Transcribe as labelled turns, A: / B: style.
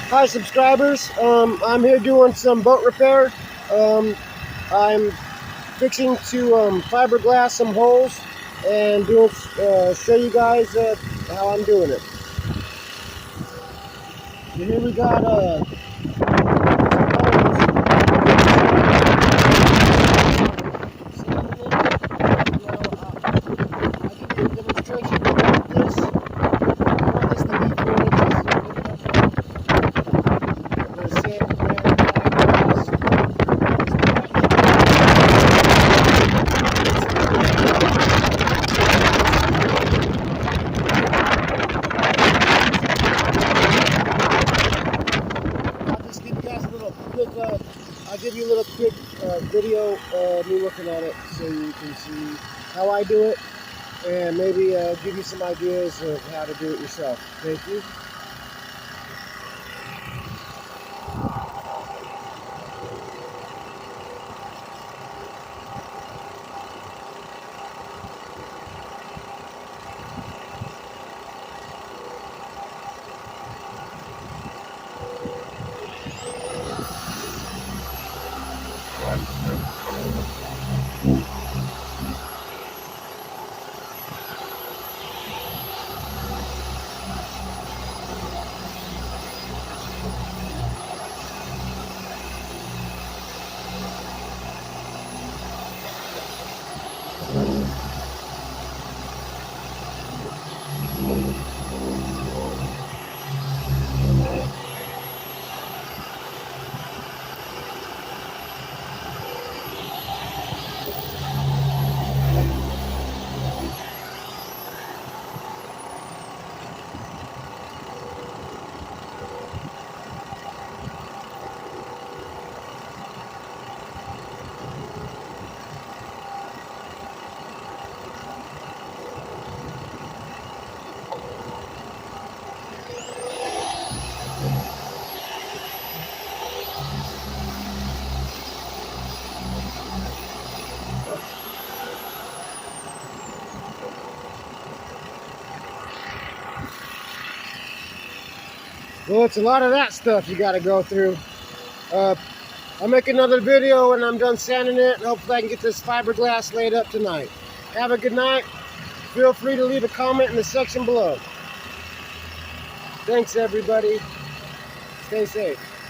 A: Hi subscribers, I'm here doing some boat repair. I'm fixing to fiberglass some holes and show you guys how I'm doing it. So here we got I'll give you a little quick video of me looking at it so you can see how I do it and maybe give you some ideas of how to do it yourself. Thank you. Well, it's a lot of that stuff you got to go through. I'll make another video when I'm done sanding it, and hopefully I can get this fiberglass laid up tonight. Have a good night. Feel free to leave a comment in the section below. Thanks, everybody. Stay safe.